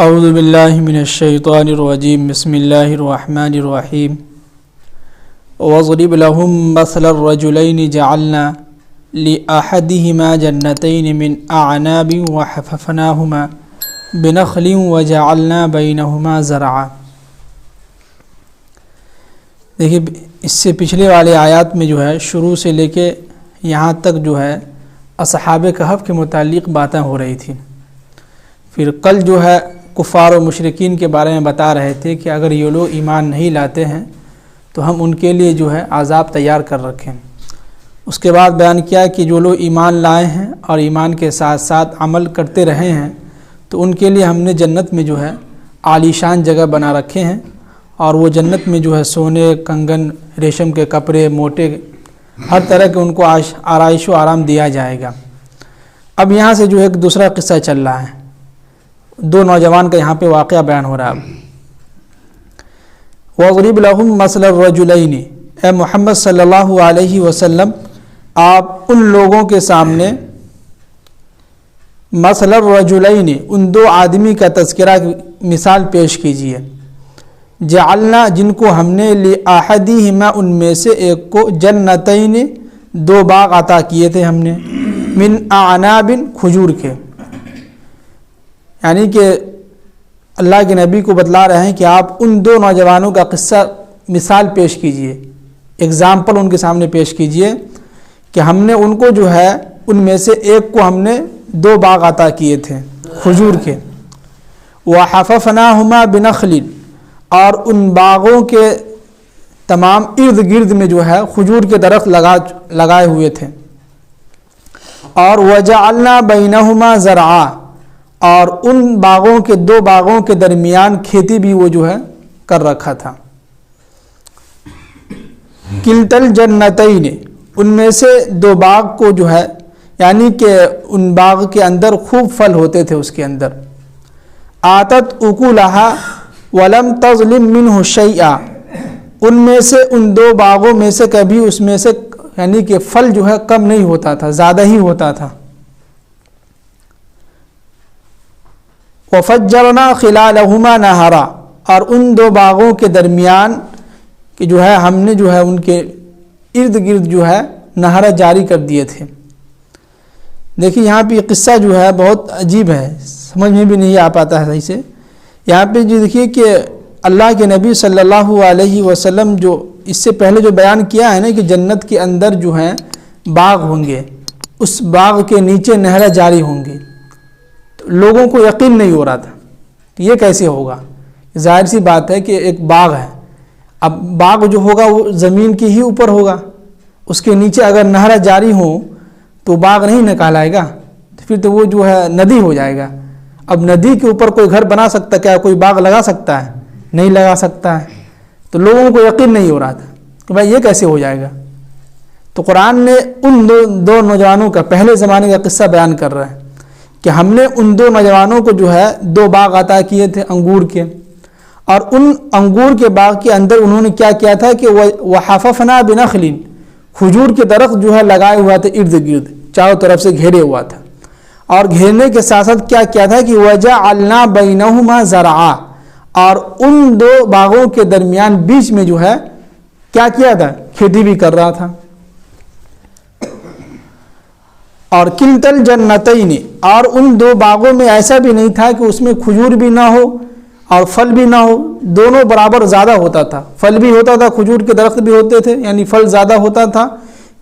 اعوذ باللہ من الشیطان الرجیم بسم اللہ الرحمن الرحیم وَاضْرِبْ لَهُمْ مَثْلَ الرَّجُلَيْنِ جَعَلْنَا لِأَحَدِهِمَا جَنَّتَيْنِ مِنْ أَعْنَابٍ وَحَفَفْنَاهُمَا بِنَخْلٍ وَجَعَلْنَا بَيْنَهُمَا زَرْعًا۔ دیکھیے اس سے پچھلے والے آیات میں جو ہے شروع سے لے کے یہاں تک جو ہے اصحاب کہف کے متعلق باتیں ہو رہی تھیں۔ پھر کل جو ہے کفار و مشرکین کے بارے میں بتا رہے تھے کہ اگر یہ لوگ ایمان نہیں لاتے ہیں تو ہم ان کے لیے جو ہے عذاب تیار کر رکھیں۔ اس کے بعد بیان کیا کہ جو لوگ ایمان لائے ہیں اور ایمان کے ساتھ ساتھ عمل کرتے رہے ہیں تو ان کے لیے ہم نے جنت میں جو ہے عالیشان جگہ بنا رکھے ہیں، اور وہ جنت میں جو ہے سونے، کنگن، ریشم کے کپڑے، موٹے، ہر طرح کے ان کو آرائش و آرام دیا جائے گا۔ اب یہاں سے جو ہے ایک دوسرا قصہ چل رہا ہے، دو نوجوان کا یہاں پہ واقعہ بیان ہو رہا ہے۔ وَاضْرِبْ لَهُمْ مَثْلَ الرَّجُلَيْنِ، اے محمد صلی اللہ علیہ وسلم آپ ان لوگوں کے سامنے مثل الرجلین، ان دو آدمی کا تذکرہ مثال پیش کیجئے، جعلنا جن کو ہم نے لأحدہما ان میں سے ایک کو جنتین دو باغ عطا کیے تھے ہم نے، من اعناب کھجور کے، یعنی کہ اللہ کے نبی کو بتلا رہے ہیں کہ آپ ان دو نوجوانوں کا قصہ مثال پیش کیجئے، اگزامپل ان کے سامنے پیش کیجئے کہ ہم نے ان کو جو ہے ان میں سے ایک کو ہم نے دو باغ عطا کیے تھے کھجور کے، وَحَفَفْنَاهُمَا بِنَخْلٍ اور ان باغوں کے تمام ارد گرد میں جو ہے کھجور کے درخت لگائے ہوئے تھے، اور وَجَعَلْنَا بَيْنَهُمَا زَرْعًا اور ان باغوں کے دو باغوں کے درمیان کھیتی بھی وہ جو ہے کر رکھا تھا۔ کِلْتَا الْجَنَّتَيْنِ ان میں سے دو باغ کو جو ہے، یعنی کہ ان باغ کے اندر خوب پھل ہوتے تھے اس کے اندر، آتت اکولها ولم تظلم منه شیئا ان میں سے ان دو باغوں میں سے کبھی اس میں سے یعنی کہ پھل جو ہے کم نہیں ہوتا تھا، زیادہ ہی ہوتا تھا۔ وَفَجَّرْنَا خِلَالَهُمَا نَهَرًا اور ان دو باغوں کے درمیان کہ جو ہے ہم نے جو ہے ان کے ارد گرد جو ہے نہر جاری کر دیے تھے۔ دیکھیے یہاں پہ یہ قصہ جو ہے بہت عجیب ہے، سمجھ میں بھی نہیں آ پاتا ہے صحیح سے۔ یہاں پہ جو دیکھیے کہ اللہ کے نبی صلی اللہ علیہ وسلم جو اس سے پہلے جو بیان کیا ہے نا کہ جنت کے اندر جو ہیں باغ ہوں گے، اس باغ کے نیچے نہریں جاری ہوں گی، لوگوں کو یقین نہیں ہو رہا تھا یہ کیسے ہوگا۔ ظاہر سی بات ہے کہ ایک باغ ہے، اب باغ جو ہوگا وہ زمین کے ہی اوپر ہوگا، اس کے نیچے اگر نہر جاری ہوں تو باغ نہیں نکال آئے گا، پھر تو وہ جو ہے ندی ہو جائے گا۔ اب ندی کے اوپر کوئی گھر بنا سکتا ہے کیا؟ کوئی باغ لگا سکتا ہے؟ نہیں لگا سکتا ہے۔ تو لوگوں کو یقین نہیں ہو رہا تھا کہ بھائی یہ کیسے ہو جائے گا۔ تو قرآن نے ان دو نوجوانوں کا پہلے زمانے کا قصہ بیان کر رہا ہے کہ ہم نے ان دو نوجوانوں کو جو ہے دو باغ عطا کیے تھے انگور کے، اور ان انگور کے باغ کے اندر انہوں نے کیا کیا تھا کہ وَحَفَفْنَا بِنَخْلٍ کھجور کے درخت جو ہے لگائے ہوا تھے ارد گرد، چاروں طرف سے گھیرے ہوا تھا، اور گھیرنے کے ساتھ ساتھ کیا کیا تھا کہ وَجَعَلْنَا بَيْنَهُمَا زَرْعًا اور ان دو باغوں کے درمیان بیچ میں جو ہے کیا کیا تھا؟ کھیتی بھی کر رہا تھا۔ اور کِلْتَا الْجَنَّتَيْنِ اور ان دو باغوں میں ایسا بھی نہیں تھا کہ اس میں کھجور بھی نہ ہو اور پھل بھی نہ ہو، دونوں برابر زیادہ ہوتا تھا، پھل بھی ہوتا تھا، کھجور کے درخت بھی ہوتے تھے، یعنی پھل زیادہ ہوتا تھا،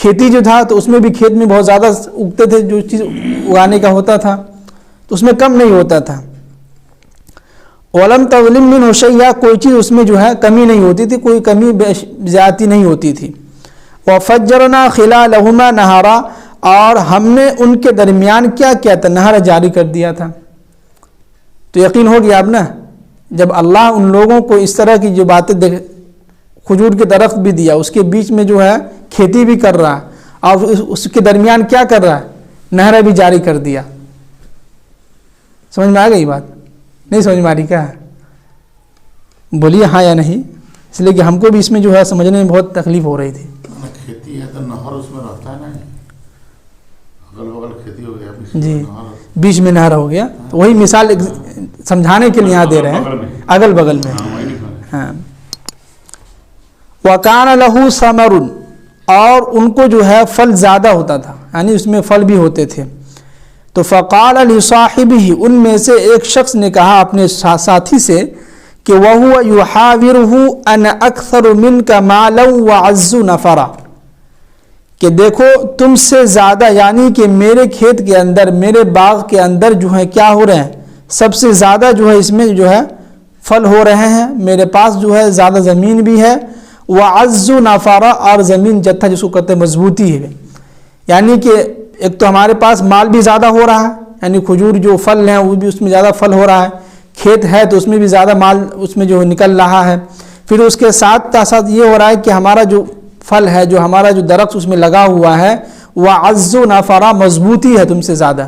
کھیتی جو تھا تو اس میں بھی کھیت میں بہت زیادہ اگتے تھے، جو چیز اگانے کا ہوتا تھا تو اس میں کم نہیں ہوتا تھا۔ وَلَمْ تَظْلِم مِّنْهُ شَيْئًا کوئی چیز اس میں جو ہے کمی نہیں ہوتی تھی، کوئی کمی زیادتی نہیں ہوتی تھی۔ وَفَجَّرْنَا خِلَالَهُمَا نَهَرًا اور ہم نے ان کے درمیان کیا کیا تھا؟ نہر جاری کر دیا تھا۔ تو یقین ہو گیا اب نا، جب اللہ ان لوگوں کو اس طرح کی جو باتیں کھجور کے درخت بھی دیا، اس کے بیچ میں جو ہے کھیتی بھی کر رہا اور اس کے درمیان کیا کر رہا ہے؟ نہر بھی جاری کر دیا۔ سمجھ میں آ گئی بات؟ نہیں سمجھ میں آ رہی کیا؟ بولیے ہاں یا نہیں، اس لیے کہ ہم کو بھی اس میں جو ہے سمجھنے میں بہت تکلیف ہو رہی تھی۔ کھیتی ہے تو نہر اس میں رہتا ہے نا، اگل بغل کھیتی ہو گیا، جی بیچ میں نہر ہو گیا، تو وہی مثال سمجھانے کے لیے یہاں دے رہے ہیں اگل بغل میں. ہاں وَكَانَ لَهُ ثَمَرٌ اور ان کو جو ہے پھل زیادہ ہوتا تھا, یعنی اس میں پھل بھی ہوتے تھے. تو فَقَالَ لِصَاحِبِهِ ان میں سے ایک شخص نے کہا اپنے ساتھی سے کہ وَهُوَ يُحَاوِرُهُ أَنَا أَكْثَرُ مِنْكَ مَالًا وَأَعَزُّ نَفَرًا کہ دیکھو تم سے زیادہ, یعنی کہ میرے کھیت کے اندر, میرے باغ کے اندر جو ہے کیا ہو رہے ہیں, سب سے زیادہ جو ہے اس میں جو ہے پھل ہو رہے ہیں, میرے پاس جو ہے زیادہ زمین بھی ہے, وَعَزُّ نَفَرًا اور زمین جتھا جس کو کہتے ہیں مضبوطی ہے, یعنی کہ ایک تو ہمارے پاس مال بھی زیادہ ہو رہا ہے, یعنی کھجور جو پھل ہیں وہ بھی اس میں زیادہ پھل ہو رہا ہے, کھیت ہے تو اس میں بھی زیادہ مال اس میں جو نکل رہا ہے, پھر اس کے ساتھ ساتھ یہ ہو رہا ہے کہ ہمارا جو پھل ہے, جو ہمارا جو درخت اس میں لگا ہوا ہے, وَعَزُّ نَفَرًا مضبوطی ہے تم سے زیادہ.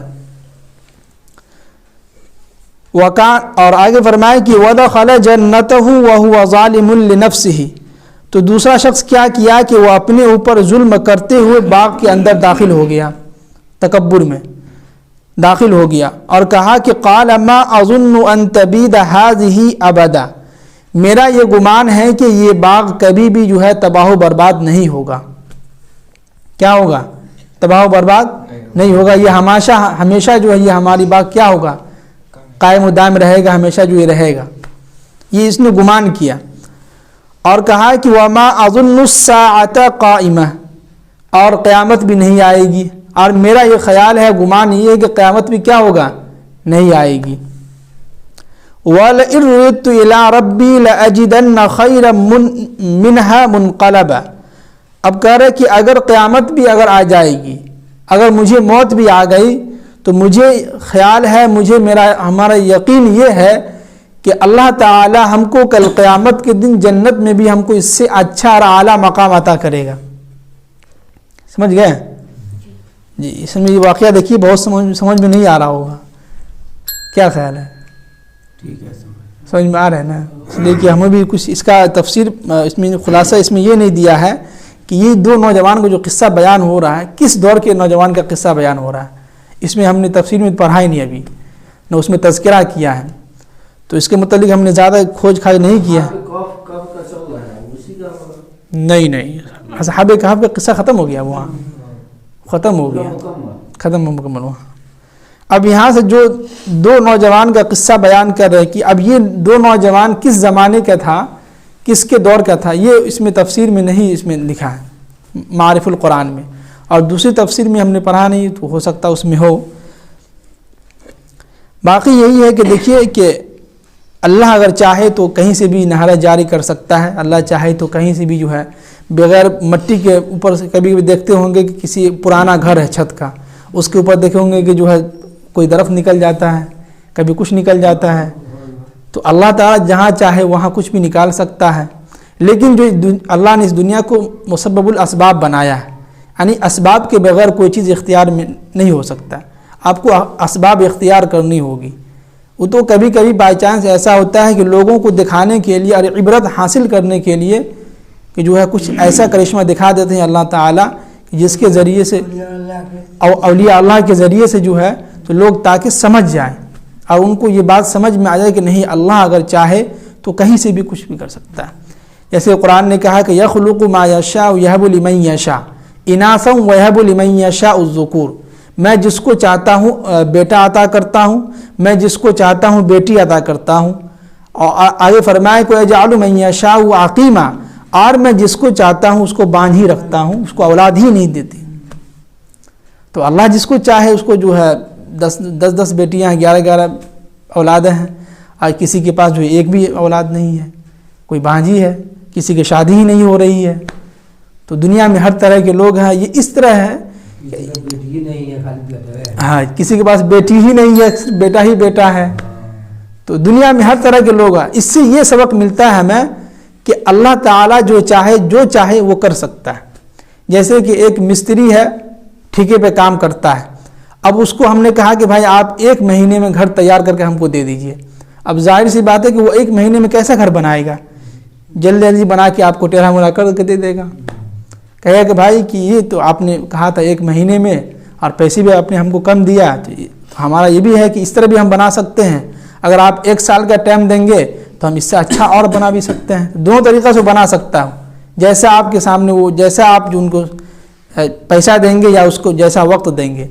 اور آگے فرمائے کہ وَدَخَلَ جَنَّتَهُ وَهُوَ ظَالِمٌ لِنَفْسِهِ تو دوسرا شخص کیا کیا کہ وہ اپنے اوپر ظلم کرتے ہوئے باغ کے اندر داخل ہو گیا, تکبر میں داخل ہو گیا, اور کہا کہ قال ما اظن ان تبید هذه ابدا میرا یہ گمان ہے کہ یہ باغ کبھی بھی جو ہے تباہ و برباد نہیں ہوگا. کیا ہوگا؟ تباہ و برباد نہیں ہوگا, یہ ہمیشہ جو ہے یہ ہماری باغ کیا ہوگا, قائم و دائم رہے گا, ہمیشہ جو یہ رہے گا. یہ اس نے گمان کیا اور کہا کہ وما اظن الساعۃ قائمہ اور قیامت بھی نہیں آئے گی, اور میرا یہ خیال ہے, گمان یہ ہے کہ قیامت بھی کیا ہوگا, نہیں آئے گی. وَلَئِن رُّدِدتُّ إِلَىٰ رَبِّي لَأَجِدَنَّ خَيْرًا مِّنْهَا منقلبا اب کہہ رہے کہ اگر قیامت بھی اگر آ جائے گی, اگر مجھے موت بھی آ گئی تو مجھے خیال ہے, ہمارا یقین یہ ہے کہ اللہ تعالی ہم کو کل قیامت کے دن جنت میں بھی ہم کو اس سے اچھا اور اعلیٰ مقام عطا کرے گا. سمجھ گئے جی؟ اس میں یہ واقعہ دیکھیے بہت سمجھ میں نہیں آ رہا ہوگا, کیا خیال ہے؟ ٹھیک ہے, سمجھ میں آ رہا ہے نا؟ اس لیے کہ ہمیں بھی کچھ اس کا تفسیر, اس میں خلاصہ اس میں یہ نہیں دیا ہے کہ یہ دو نوجوان کو جو قصہ بیان ہو رہا ہے کس دور کے نوجوان کا قصہ بیان ہو رہا ہے, اس میں ہم نے تفسیر میں پڑھا ہی نہیں ابھی, نہ اس میں تذکرہ کیا ہے, تو اس کے متعلق ہم نے زیادہ کھوج کھاج نہیں کیا. نہیں, اصحاب کہف کا قصہ ختم ہو گیا, وہاں ختم ہو گیا, ختم مکمل وہاں. اب یہاں سے جو دو نوجوان کا قصہ بیان کر رہے کہ اب یہ دو نوجوان کس زمانے کا تھا, کس کے دور کا تھا, یہ اس میں تفسیر میں نہیں اس میں لکھا ہے, معارف القرآن میں, اور دوسری تفسیر میں ہم نے پڑھا نہیں, تو ہو سکتا اس میں ہو. باقی یہی ہے کہ دیکھیے کہ اللہ اگر چاہے تو کہیں سے بھی نہر جاری کر سکتا ہے, اللہ چاہے تو کہیں سے بھی جو ہے بغیر مٹی کے اوپر سے, کبھی بھی دیکھتے ہوں گے کہ کسی پرانا گھر ہے چھت کا, اس کے اوپر دیکھے ہوں گے کہ جو ہے کوئی درخت نکل جاتا ہے, کبھی کچھ نکل جاتا ہے, تو اللہ تعالیٰ جہاں چاہے وہاں کچھ بھی نکال سکتا ہے. لیکن جو اللہ نے اس دنیا کو مسبب الاسباب بنایا ہے, یعنی اسباب کے بغیر کوئی چیز اختیار میں نہیں ہو سکتا, آپ کو اسباب اختیار کرنی ہوگی. وہ تو کبھی کبھی بائی چانس ایسا ہوتا ہے کہ لوگوں کو دکھانے کے لیے اور عبرت حاصل کرنے کے لیے کہ جو ہے کچھ ایسا کرشمہ دکھا دیتے ہیں اللہ تعالیٰ جس کے ذریعے سے اولیاء اللہ کے ذریعے سے جو ہے تو لوگ تاکہ سمجھ جائیں اور ان کو یہ بات سمجھ میں آ جائے کہ نہیں, اللہ اگر چاہے تو کہیں سے بھی کچھ بھی کر سکتا ہے. جیسے قرآن نے کہا کہ یخلق ما یشاء یہب لمن یشاء اناثا ویہب لمن یشاء الذکور, میں جس کو چاہتا ہوں بیٹا عطا کرتا ہوں, میں جس کو چاہتا ہوں بیٹی عطا کرتا ہوں. اور آگے فرمائے کہ یجعل من یشاء عقیما, اور میں جس کو چاہتا ہوں اس کو باندھ ہی رکھتا ہوں, اس کو اولاد ہی نہیں دیتی. تو اللہ جس کو چاہے اس کو جو ہے 10 بیٹیاں ہیں, 11 اولادیں ہیں, اور کسی کے پاس جو ایک بھی اولاد نہیں ہے, کوئی بانجھی ہے, کسی کی شادی ہی نہیں ہو رہی ہے. تو دنیا میں ہر طرح کے لوگ ہیں, یہ اس طرح ہے, ہاں کسی کے پاس بیٹی ہی نہیں ہے, بیٹا ہی بیٹا ہے. تو دنیا میں ہر طرح کے لوگ ہیں. اس سے یہ سبق ملتا ہے ہمیں کہ اللہ تعالیٰ جو چاہے وہ کر سکتا ہے. جیسے کہ ایک مستری ہے, ٹھیکے پہ کام کرتا ہے, اب اس کو ہم نے کہا کہ بھائی آپ 1 مہینے میں گھر تیار کر کے ہم کو دے دیجئے. اب ظاہر سی بات ہے کہ وہ 1 مہینے میں کیسا گھر بنائے گا, جلدی بنا کے آپ کو ٹیڑھا موڑا کر کے دے دے گا. کہے گا کہ بھائی کہ یہ تو آپ نے کہا تھا 1 مہینے میں, اور پیسے بھی آپ نے ہم کو کم دیا, تو ہمارا یہ بھی ہے کہ اس طرح بھی ہم بنا سکتے ہیں. اگر آپ 1 سال کا ٹائم دیں گے تو ہم اس سے اچھا اور بنا بھی سکتے ہیں. دونوں طریقہ سے بنا سکتا ہوں, جیسا آپ کے سامنے وہ, جیسا آپ جو ان کو پیسہ دیں گے یا اس کو جیسا وقت دیں گے.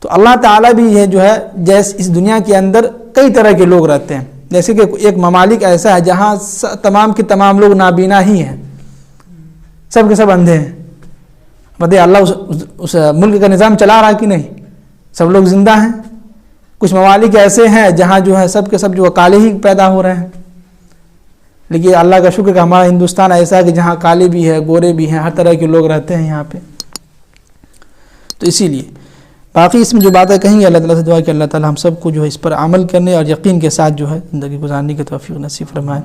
تو اللہ تعالیٰ بھی یہ جو ہے جیسے اس دنیا کے اندر کئی طرح کے لوگ رہتے ہیں. جیسے کہ ایک ممالک ایسا ہے جہاں تمام کے تمام لوگ نابینا ہی ہیں, سب کے سب اندھے ہیں. بتائیے اللہ اس ملک کا نظام چلا رہا ہے کہ نہیں؟ سب لوگ زندہ ہیں. کچھ ممالک ایسے ہیں جہاں جو ہے سب کے سب جو کالے ہی پیدا ہو رہے ہیں. لیکن اللہ کا شکر کہ ہمارا ہندوستان ایسا ہے کہ جہاں کالے بھی ہے, گورے بھی ہیں, ہر طرح کے لوگ رہتے ہیں یہاں پہ. تو اسی لیے باقی اس میں جو باتیں کہیں گے اللہ تعالیٰ سے دعا کہ اللہ تعالیٰ ہم سب کو جو ہے اس پر عمل کرنے اور یقین کے ساتھ جو ہے زندگی گزارنے کی توفیق نصیب فرمائے.